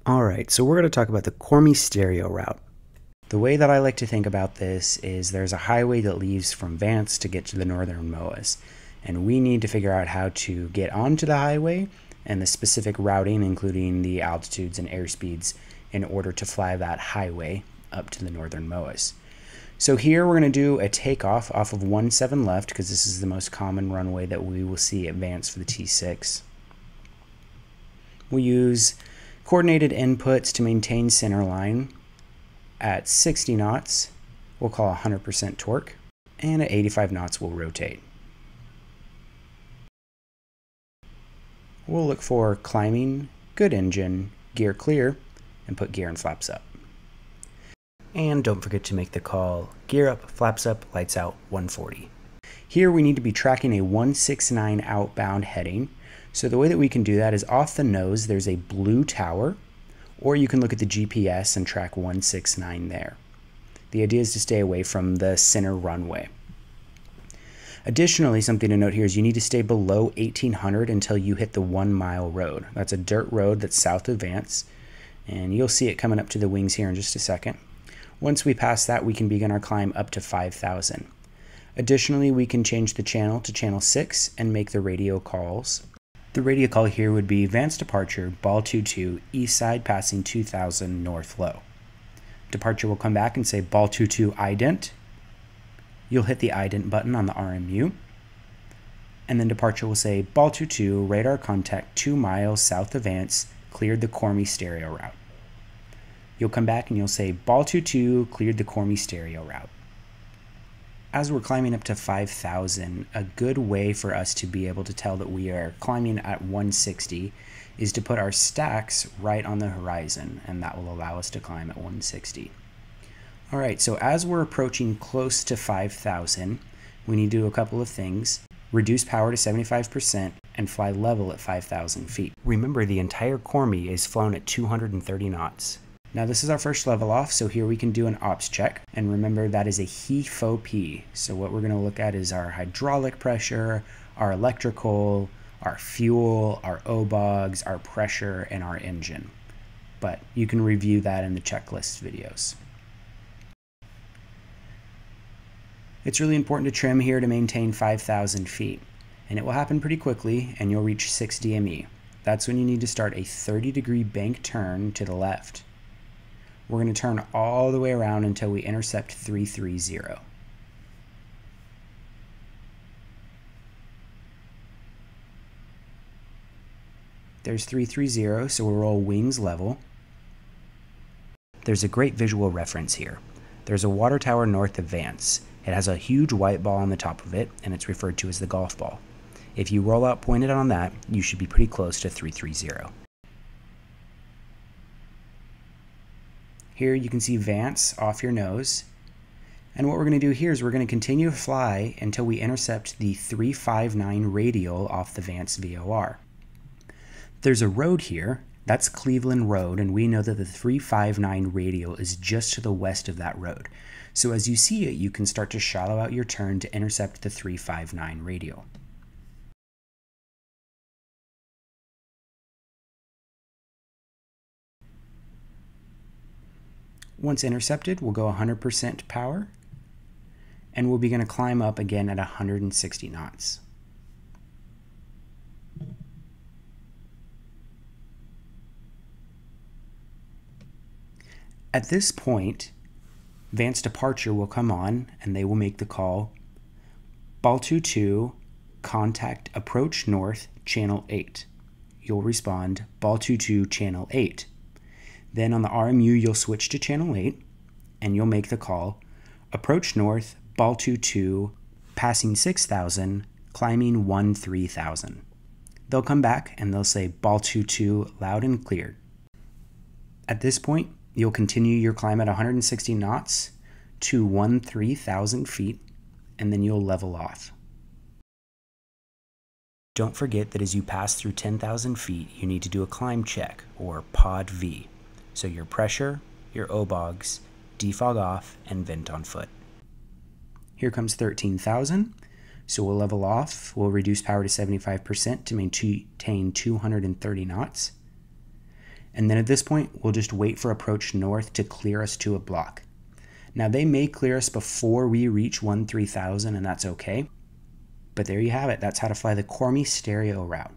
Alright, so we're going to talk about the Cormi Stereo Route. The way that I like to think about this is there's a highway that leaves from Vance to get to the northern MOAs, and we need to figure out how to get onto the highway and the specific routing, including the altitudes and airspeeds, in order to fly that highway up to the northern MOAs. So here we're going to do a takeoff off of 17 left, because this is the most common runway that we will see at Vance for the T6. We'll use coordinated inputs to maintain centerline at 60 knots. We'll call 100% torque, and at 85 knots we'll rotate. We'll look for climbing, good engine, gear clear, and put gear and flaps up. And don't forget to make the call gear up, flaps up, lights out, 140. Here we need to be tracking a 169 outbound heading. So the way that we can do that is off the nose there's a blue tower, or you can look at the GPS and track 169 there. The idea is to stay away from the center runway. Additionally, something to note here is you need to stay below 1800 until you hit the 1 mile road. That's a dirt road that's south of Vance, and you'll see it coming up to the wings here in just a second. Once we pass that, we can begin our climb up to 5000. Additionally, we can change the channel to channel 6 and make the radio calls. The radio call here would be Vance departure, ball 22, east side passing 2000 north low. Departure will come back and say ball 22 ident. You'll hit the ident button on the RMU. And then departure will say ball 22, radar contact 2 miles south of Vance, cleared the Cormi Stereo Route. You'll come back and you'll say ball 22, cleared the Cormi Stereo Route. As we're climbing up to 5000, a good way for us to be able to tell that we are climbing at 160 is to put our stacks right on the horizon, and that will allow us to climb at 160. Alright, so as we're approaching close to 5000, we need to do a couple of things. Reduce power to 75% and fly level at 5000 feet. Remember, the entire Cormi is flown at 230 knots. Now this is our first level off, so here we can do an ops check, and remember that is a HEFOP. So what we're going to look at is our hydraulic pressure, our electrical, our fuel, our OBOGs, our pressure, and our engine. But you can review that in the checklist videos. It's really important to trim here to maintain 5000 feet, and it will happen pretty quickly, and you'll reach 6 DME. That's when you need to start a 30-degree bank turn to the left. We're going to turn all the way around until we intercept 330. There's 330, so we'll roll wings level. There's a great visual reference here. There's a water tower north of Vance. It has a huge white ball on the top of it, and it's referred to as the golf ball. If you roll out pointed on that, you should be pretty close to 330. Here you can see Vance off your nose. And what we're going to do here is we're going to continue to fly until we intercept the 359 radial off the Vance VOR. There's a road here. That's Cleveland Road, and we know that the 359 radial is just to the west of that road. So as you see it, you can start to shallow out your turn to intercept the 359 radial. Once intercepted, we'll go 100% power, and we'll begin to climb up again at 160 knots. At this point, Vance departure will come on, and they will make the call, ball 22, contact approach north, channel 8. You'll respond, ball 22, channel 8. Then on the RMU, you'll switch to channel 8, and you'll make the call, approach north, ball 22, passing 6000, climbing 3000. They'll come back and they'll say ball 22, loud and cleared. At this point, you'll continue your climb at 160 knots to 3000 feet, and then you'll level off. Don't forget that as you pass through 10,000 feet, you need to do a climb check, or pod V. So your pressure, your OBOGs, defog off, and vent on foot. Here comes 13,000. So we'll level off, we'll reduce power to 75% to maintain 230 knots. And then at this point, we'll just wait for approach north to clear us to a block. Now they may clear us before we reach 3000, and that's okay. But there you have it. That's how to fly the Cormi Stereo Route.